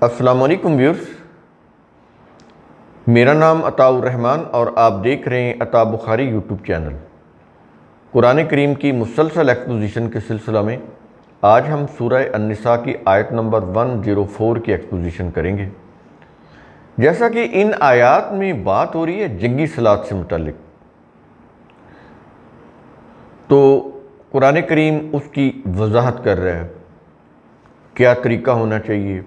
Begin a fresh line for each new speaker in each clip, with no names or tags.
السلام علیکم ویورز، میرا نام عطاء الرحمن اور آپ دیکھ رہے ہیں عطاء بخاری یوٹیوب چینل۔ قرآن کریم کی مسلسل ایکسپوزیشن کے سلسلہ میں آج ہم سورہ النساء کی آیت نمبر 104 کی ایکسپوزیشن کریں گے۔ جیسا کہ ان آیات میں بات ہو رہی ہے جنگی صلات سے متعلق، تو قرآن کریم اس کی وضاحت کر رہا ہے، کیا طریقہ ہونا چاہیے،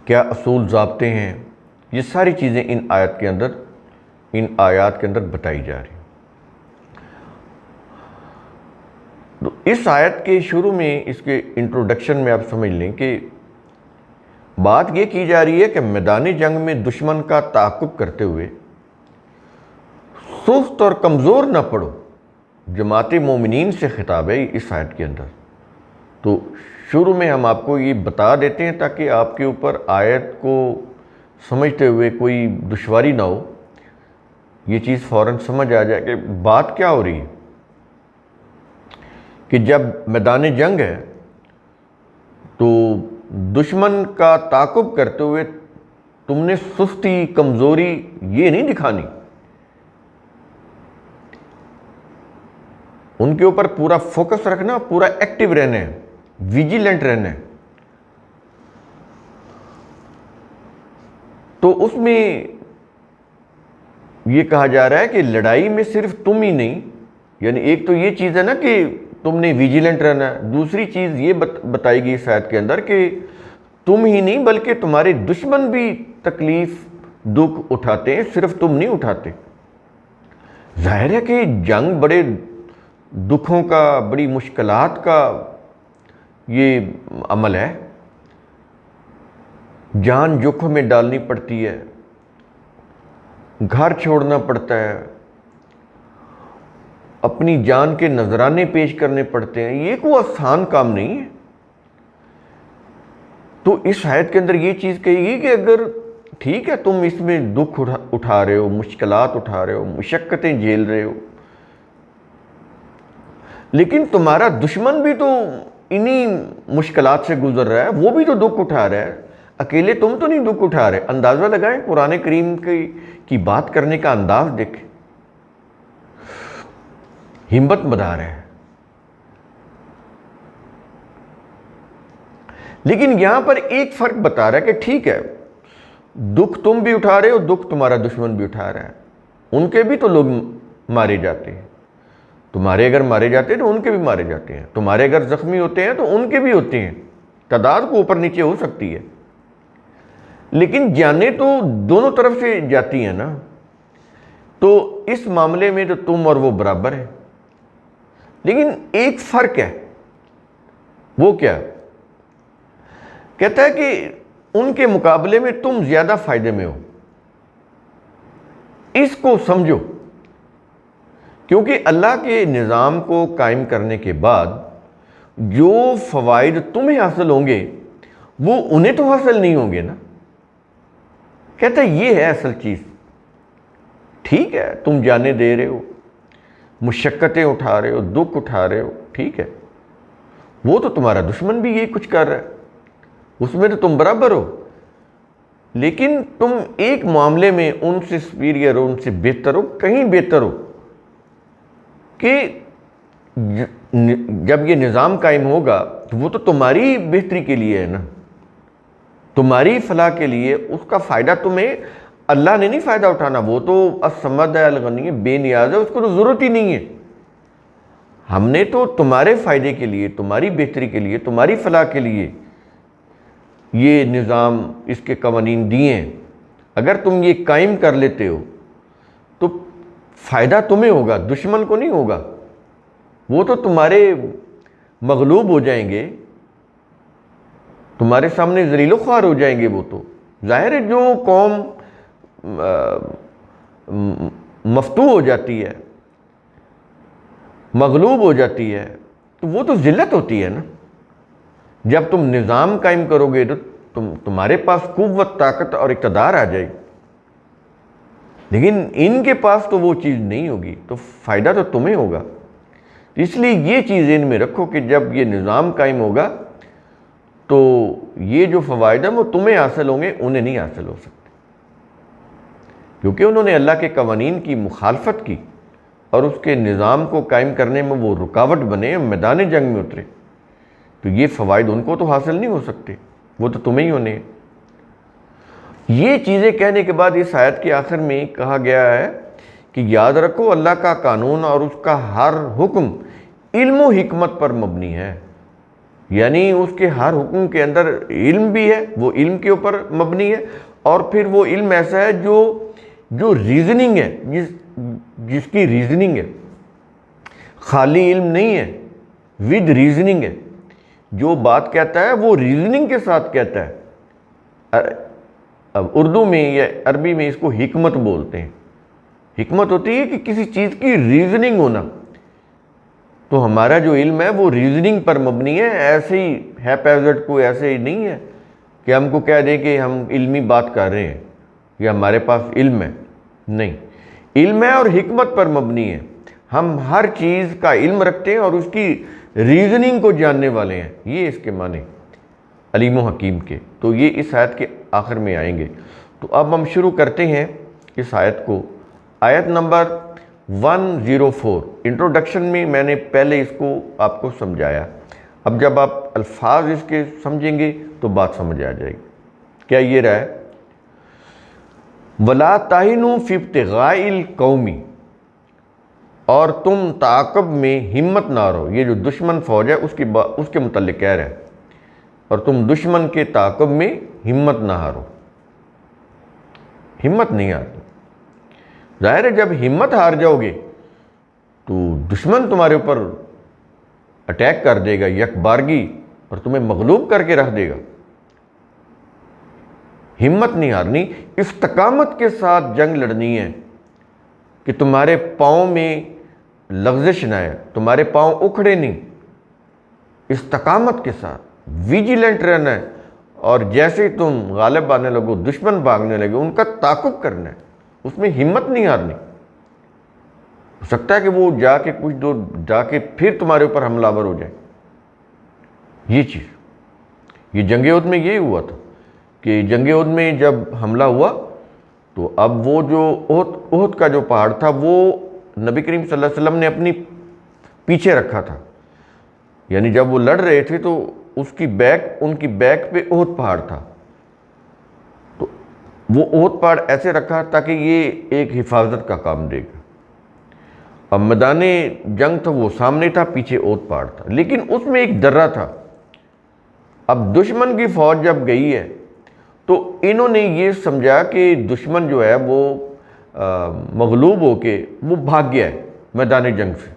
کیا اصول ضابطے ہیں، یہ ساری چیزیں ان آیات کے اندر بتائی جا رہی ہیں۔ تو اس آیت کے شروع میں، اس کے انٹروڈکشن میں آپ سمجھ لیں کہ بات یہ کی جا رہی ہے کہ میدان جنگ میں دشمن کا تعاقب کرتے ہوئے سست اور کمزور نہ پڑو۔ جماعت مومنین سے خطاب ہے اس آیت کے اندر۔ تو شروع میں ہم آپ کو یہ بتا دیتے ہیں تاکہ آپ کے اوپر آیت کو سمجھتے ہوئے کوئی دشواری نہ ہو، یہ چیز فوراً سمجھ آ جائے کہ بات کیا ہو رہی ہے۔ کہ جب میدان جنگ ہے تو دشمن کا تعاقب کرتے ہوئے تم نے سستی، کمزوری یہ نہیں دکھانی، ان کے اوپر پورا فوکس رکھنا، پورا ایکٹیو رہنا ہے، ویجیلنٹ رہنا ہے۔ تو اس میں یہ کہا جا رہا ہے کہ لڑائی میں صرف تم ہی نہیں، یعنی ایک تو یہ چیز ہے نا کہ تم نے ویجیلنٹ رہنا ہے، دوسری چیز یہ بتائی گئی اس آیت کے اندر کہ تم ہی نہیں بلکہ تمہارے دشمن بھی تکلیف، دکھ اٹھاتے ہیں، صرف تم نہیں اٹھاتے۔ ظاہر ہے کہ جنگ بڑے دکھوں کا، بڑی مشکلات کا یہ عمل ہے، جان جوکھوں میں ڈالنی پڑتی ہے، گھر چھوڑنا پڑتا ہے، اپنی جان کے نذرانے پیش کرنے پڑتے ہیں، یہ کوئی آسان کام نہیں ہے۔ تو اس آیت کے اندر یہ چیز کہی گئی کہ اگر ٹھیک ہے تم اس میں دکھ اٹھا رہے ہو، مشکلات اٹھا رہے ہو، مشقتیں جھیل رہے ہو، لیکن تمہارا دشمن بھی تو انہی مشکلات سے گزر رہا ہے، وہ بھی تو دکھ اٹھا رہا ہے، اکیلے تم تو نہیں دکھ اٹھا رہے۔ اندازہ لگائیں قرآن کریم کی بات کرنے کا انداز دیکھیں، ہمت بڑھا رہا ہے۔ لیکن یہاں پر ایک فرق بتا رہا ہے کہ ٹھیک ہے دکھ تم بھی اٹھا رہے ہو، دکھ تمہارا دشمن بھی اٹھا رہا ہے، ان کے بھی تو لوگ مارے جاتے ہیں، تمہارے اگر مارے جاتے ہیں تو ان کے بھی مارے جاتے ہیں، تمہارے اگر زخمی ہوتے ہیں تو ان کے بھی ہوتے ہیں، تعداد کو اوپر نیچے ہو سکتی ہے، لیکن جانیں تو دونوں طرف سے جاتی ہیں نا۔ تو اس معاملے میں تو تم اور وہ برابر ہیں، لیکن ایک فرق ہے، وہ کیا؟ کہتا ہے کہ ان کے مقابلے میں تم زیادہ فائدے میں ہو، اس کو سمجھو، کیونکہ اللہ کے نظام کو قائم کرنے کے بعد جو فوائد تمہیں حاصل ہوں گے وہ انہیں تو حاصل نہیں ہوں گے نا۔ کہتا ہے یہ ہے اصل چیز۔ ٹھیک ہے تم جانیں دے رہے ہو، مشقتیں اٹھا رہے ہو، دکھ اٹھا رہے ہو، ٹھیک ہے، وہ تو تمہارا دشمن بھی یہ کچھ کر رہا ہے، اس میں تو تم برابر ہو، لیکن تم ایک معاملے میں ان سے سپیریئر ہو، ان سے بہتر ہو، کہیں بہتر ہو کہ جب یہ نظام قائم ہوگا تو وہ تو تمہاری بہتری کے لیے ہے نا، تمہاری فلاح کے لیے، اس کا فائدہ تمہیں اللہ نے نہیں فائدہ اٹھانا، وہ تو الصمد ہے، الغنی ہے، بے نیاز ہے، اس کو تو ضرورت ہی نہیں ہے۔ ہم نے تو تمہارے فائدے کے لیے، تمہاری بہتری کے لیے، تمہاری فلاح کے لیے یہ نظام، اس کے قوانین دیے ہیں، اگر تم یہ قائم کر لیتے ہو تو فائدہ تمہیں ہوگا، دشمن کو نہیں ہوگا، وہ تو تمہارے مغلوب ہو جائیں گے، تمہارے سامنے ذلیل و خوار ہو جائیں گے۔ وہ تو ظاہر ہے جو قوم مفتوح ہو جاتی ہے، مغلوب ہو جاتی ہے، تو وہ تو ذلت ہوتی ہے نا۔ جب تم نظام قائم کرو گے تو تمہارے پاس قوت، طاقت اور اقتدار آ جائے گی، لیکن ان کے پاس تو وہ چیز نہیں ہوگی، تو فائدہ تو تمہیں ہوگا۔ اس لیے یہ چیز ان میں رکھو کہ جب یہ نظام قائم ہوگا تو یہ جو فوائد ہیں وہ تمہیں حاصل ہوں گے، انہیں نہیں حاصل ہو سکتے، کیونکہ انہوں نے اللہ کے قوانین کی مخالفت کی اور اس کے نظام کو قائم کرنے میں وہ رکاوٹ بنے، میدان جنگ میں اترے، تو یہ فوائد ان کو تو حاصل نہیں ہو سکتے، وہ تو تمہیں ہی ہونے ہیں۔ یہ چیزیں کہنے کے بعد اس آیت کے آخر میں کہا گیا ہے کہ یاد رکھو اللہ کا قانون اور اس کا ہر حکم علم و حکمت پر مبنی ہے، یعنی اس کے ہر حکم کے اندر علم بھی ہے، وہ علم کے اوپر مبنی ہے، اور پھر وہ علم ایسا ہے جو ریزننگ ہے، جس کی ریزننگ ہے، خالی علم نہیں ہے، ود ریزننگ ہے، جو بات کہتا ہے وہ ریزننگ کے ساتھ کہتا ہے۔ اب اردو میں یا عربی میں اس کو حکمت بولتے ہیں۔ حکمت ہوتی ہے کہ کسی چیز کی ریزننگ ہونا، تو ہمارا جو علم ہے وہ ریزننگ پر مبنی ہے، ایسے ہی ہیپیزٹ کو ایسے ہی نہیں ہے کہ ہم کو کہہ دیں کہ ہم علمی بات کر رہے ہیں یا ہمارے پاس علم ہے، نہیں، علم ہے اور حکمت پر مبنی ہے، ہم ہر چیز کا علم رکھتے ہیں اور اس کی ریزننگ کو جاننے والے ہیں، یہ اس کے معنی علیم و حکیم کے۔ تو یہ اس آیت کے آخر میں آئیں گے۔ تو اب ہم شروع کرتے ہیں اس آیت کو۔ آیت نمبر 104، انٹروڈکشن میں میں نے پہلے اس کو آپ کو سمجھایا، اب جب آپ الفاظ اس کے سمجھیں گے تو بات سمجھ آ جائے گی۔ کیا یہ رہا ہے؟ وَلَا تَهِنُوا فِي ابْتِغَاءِ الْقَوْمِ، اور تم تعاقب میں ہمت نہ ہارو، یہ جو دشمن فوج ہے اس کے متعلق کہہ رہا ہے، اور تم دشمن کے تعاقب میں ہمت نہ ہارو، ہمت نہیں ہارو۔ ظاہر ہے جب ہمت ہار جاؤ گے تو دشمن تمہارے اوپر اٹیک کر دے گا یک بارگی، اور تمہیں مغلوب کر کے رکھ دے گا۔ ہمت نہیں ہارنی، استقامت کے ساتھ جنگ لڑنی ہے کہ تمہارے پاؤں میں لغزش نہ آئے، تمہارے پاؤں اکھڑے نہیں، استقامت کے ساتھ ویجیلنٹ رہنا ہے، اور جیسے ہی تم غالب آنے لگو، دشمن بھاگنے لگے، ان کا تعاقب کرنا ہے، اس میں ہمت نہیں ہارنی۔ ہو سکتا ہے کہ وہ جا کے کچھ دور جا کے پھر تمہارے اوپر حملہ آور ہو جائے۔ یہ چیز، یہ جنگ احد میں یہی ہوا تھا کہ جنگ احد میں جب حملہ ہوا تو اب وہ جو احد کا جو پہاڑ تھا وہ نبی کریم صلی اللہ علیہ وسلم نے اپنی پیچھے رکھا تھا، یعنی جب وہ لڑ رہے تھے تو ان کی بیک پہ احد پہاڑ تھا، تو وہ احد پہاڑ ایسے رکھا تاکہ یہ ایک حفاظت کا کام دے گا۔ اب میدان جنگ تھا وہ سامنے تھا، پیچھے احد پہاڑ تھا، لیکن اس میں ایک درہ تھا۔ اب دشمن کی فوج جب گئی ہے تو انہوں نے یہ سمجھا کہ دشمن جو ہے وہ مغلوب ہو کے وہ بھاگ گیا ہے میدان جنگ سے۔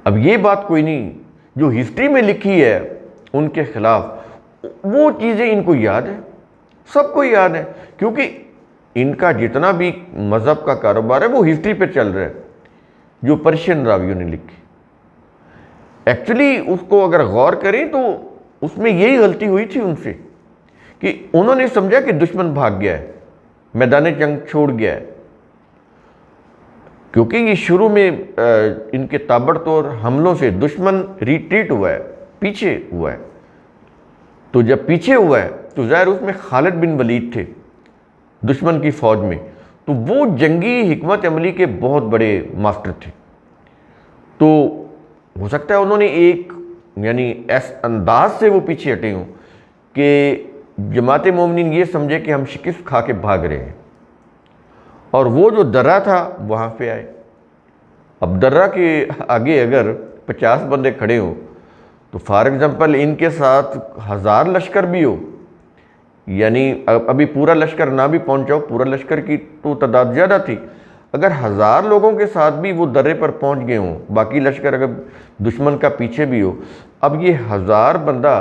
اب یہ بات کوئی نہیں، جو ہسٹری میں لکھی ہے ان کے خلاف، وہ چیزیں ان کو یاد ہے، سب کو یاد ہے، کیونکہ ان کا جتنا بھی مذہب کا کاروبار ہے وہ ہسٹری پہ چل رہا ہے جو پرشین راویوں نے لکھی۔ ایکچولی اس کو اگر غور کریں تو اس میں یہی غلطی ہوئی تھی ان سے کہ انہوں نے سمجھا کہ دشمن بھاگ گیا ہے، میدان جنگ چھوڑ گیا ہے، کیونکہ یہ شروع میں ان کے تابڑ توڑ حملوں سے دشمن ریٹریٹ ہوا ہے، پیچھے ہوا ہے۔ تو جب پیچھے ہوا ہے تو ظاہر اس میں خالد بن ولید تھے دشمن کی فوج میں، تو وہ جنگی حکمت عملی کے بہت بڑے ماسٹر تھے۔ تو ہو سکتا ہے انہوں نے ایک یعنی اس انداز سے وہ پیچھے ہٹے ہوں کہ جماعت مومنین یہ سمجھے کہ ہم شکست کھا کے بھاگ رہے ہیں، اور وہ جو درہ تھا وہاں پہ آئے۔ اب درہ کے آگے اگر 50 بندے کھڑے ہوں تو فار ایگزامپل ان کے ساتھ 1000 لشکر بھی ہو، یعنی ابھی پورا لشکر نہ بھی پہنچا ہو، پورا لشکر کی تو تعداد زیادہ تھی، اگر 1000 لوگوں کے ساتھ بھی وہ درے پر پہنچ گئے ہوں، باقی لشکر اگر دشمن کا پیچھے بھی ہو، اب یہ 1000 بندہ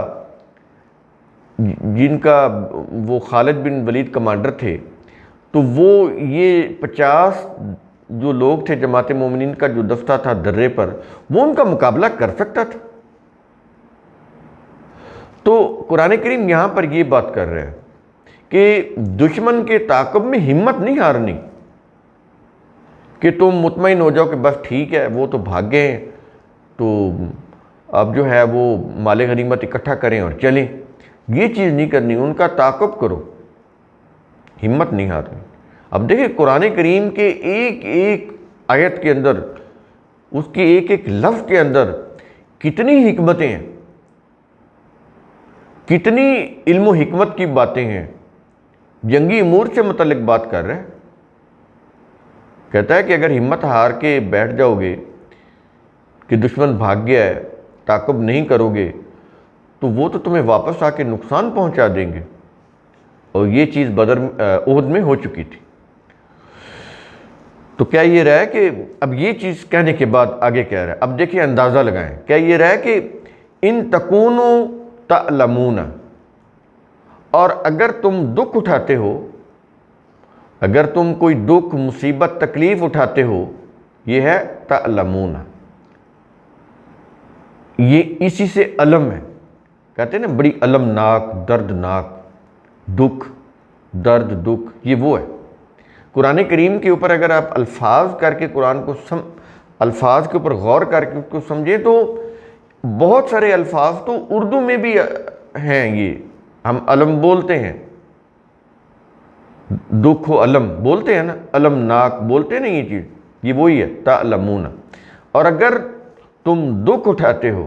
جن کا وہ خالد بن ولید کمانڈر تھے، تو وہ یہ 50 جو لوگ تھے جماعت مومنین کا جو دستہ تھا درے پر، وہ ان کا مقابلہ کر سکتا تھا۔ تو قرآن کریم یہاں پر یہ بات کر رہے ہیں کہ دشمن کے تعاقب میں ہمت نہیں ہارنی، کہ تم مطمئن ہو جاؤ کہ بس ٹھیک ہے وہ تو بھاگ گئے ہیں، تو اب جو ہے وہ مال غنیمت اکٹھا کریں اور چلیں، یہ چیز نہیں کرنی، ان کا تعاقب کرو، ہمت نہیں ہارنی۔ اب دیکھیں قرآن کریم کے ایک ایک آیت کے اندر، اس کے ایک ایک لفظ کے اندر کتنی حکمتیں ہیں، کتنی علم و حکمت کی باتیں ہیں۔ جنگی امور سے متعلق بات کر رہے ہیں، کہتا ہے کہ اگر ہمت ہار کے بیٹھ جاؤ گے کہ دشمن بھاگ گیا ہے، تعاقب نہیں کرو گے، تو وہ تو تمہیں واپس آ کے نقصان پہنچا دیں گے، اور یہ چیز بدر احد میں ہو چکی تھی۔ تو کیا یہ رہا ہے کہ اب یہ چیز کہنے کے بعد آگے کہہ رہا ہے، اب دیکھیں اندازہ لگائیں، کیا یہ رہا ہے کہ ان تکونوا تعلمون، اور اگر تم دکھ اٹھاتے ہو، اگر تم کوئی دکھ مصیبت تکلیف اٹھاتے ہو، یہ ہے تعلمون، یہ اسی سے علم ہے، کہتے ہیں نا بڑی المناک، دردناک، دکھ، درد، دکھ، یہ وہ ہے۔ قرآن کریم کے اوپر اگر آپ الفاظ کر کے قرآن کو الفاظ کے اوپر غور کر کے اس کو سمجھیں تو بہت سارے الفاظ تو اردو میں بھی ہیں، یہ ہم علم بولتے ہیں، دکھ و علم بولتے ہیں نا، المناک بولتے ہیں نا، یہ چیز یہ وہی ہے تعلمون۔ اور اگر تم دکھ اٹھاتے ہو،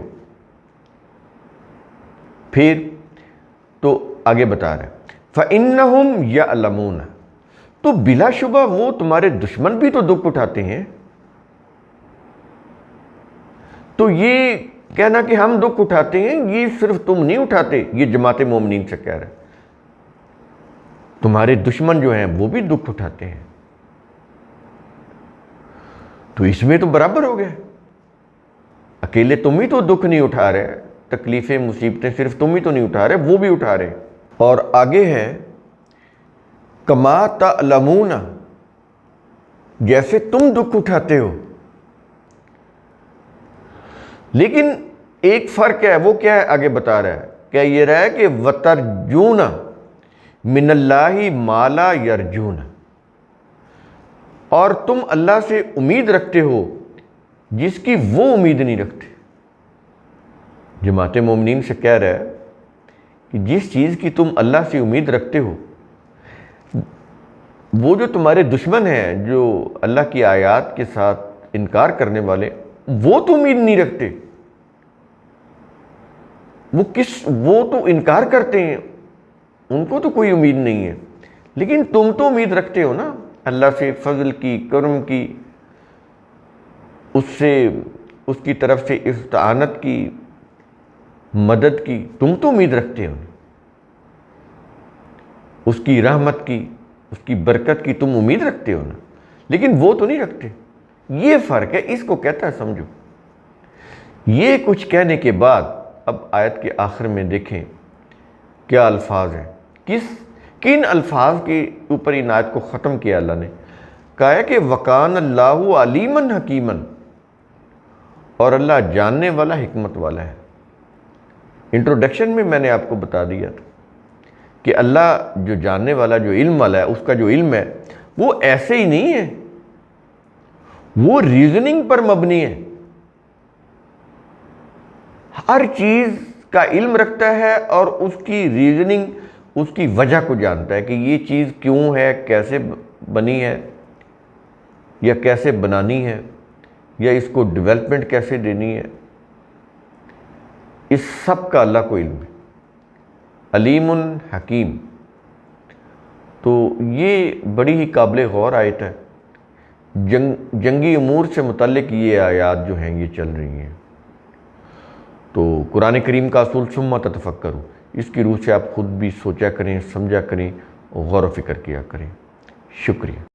پھر تو آگے بتا رہے فَإِنَّهُمْ يَعْلَمُونَ، تو بلا شبہ وہ تمہارے دشمن بھی تو دکھ اٹھاتے ہیں۔ تو یہ کہنا کہ ہم دکھ اٹھاتے ہیں، یہ صرف تم نہیں اٹھاتے، یہ جماعت مومنین سے کہہ رہے ہیں، تمہارے دشمن جو ہیں وہ بھی دکھ اٹھاتے ہیں۔ تو اس میں تو برابر ہو گیا، اکیلے تم ہی تو دکھ نہیں اٹھا رہے، تکلیفیں مصیبتیں صرف تم ہی تو نہیں اٹھا رہے، وہ بھی اٹھا رہے۔ اور آگے ہے کما تعلمون، جیسے تم دکھ اٹھاتے ہو، لیکن ایک فرق ہے، وہ کیا ہے آگے بتا رہا ہے، کیا یہ رہا ہے کہ وَتَرْجُونَ مِنَ اللَّهِ مَا لَا يَرْجُونَ، اور تم اللہ سے امید رکھتے ہو جس کی وہ امید نہیں رکھتے۔ جماعت مومنین سے کہہ رہا ہے کہ جس چیز کی تم اللہ سے امید رکھتے ہو، وہ جو تمہارے دشمن ہیں، جو اللہ کی آیات کے ساتھ انکار کرنے والے، وہ تو امید نہیں رکھتے، وہ تو انکار کرتے ہیں، ان کو تو کوئی امید نہیں ہے، لیکن تم تو امید رکھتے ہو نا اللہ سے، فضل کی، کرم کی، اس کی طرف سے استعانت کی، مدد کی، تم تو امید رکھتے ہو، اس کی رحمت کی، اس کی برکت کی تم امید رکھتے ہو نا، لیکن وہ تو نہیں رکھتے۔ یہ فرق ہے، اس کو کہتا ہے سمجھو۔ یہ کچھ کہنے کے بعد اب آیت کے آخر میں دیکھیں کیا الفاظ ہیں، کن الفاظ کے اوپر ان آیت کو ختم کیا اللہ نے۔ کہا ہے کہ وَقَانَ اللَّهُ عَلِيمًا حَكِيمًا، اور اللہ جاننے والا، حکمت والا ہے۔ انٹروڈکشن میں نے آپ کو بتا دیا تھا کہ اللہ جو جاننے والا، جو علم والا ہے، اس کا جو علم ہے وہ ایسے ہی نہیں ہے، وہ ریزننگ پر مبنی ہے، ہر چیز کا علم رکھتا ہے اور اس کی ریزننگ، اس کی وجہ کو جانتا ہے کہ یہ چیز کیوں ہے، کیسے بنی ہے، یا کیسے بنانی ہے، یا اس کو ڈیولپمنٹ کیسے دینی ہے، اس سب کا اللہ کو علم ہے، علیم حکیم۔ تو یہ بڑی ہی قابل غور آیت ہے، جنگی امور سے متعلق یہ آیات جو ہیں یہ چل رہی ہیں۔ تو قرآن کریم کا اصول ثم تتفکروا، اس کی روح سے آپ خود بھی سوچا کریں، سمجھا کریں، غور و فکر کیا کریں۔ شکریہ۔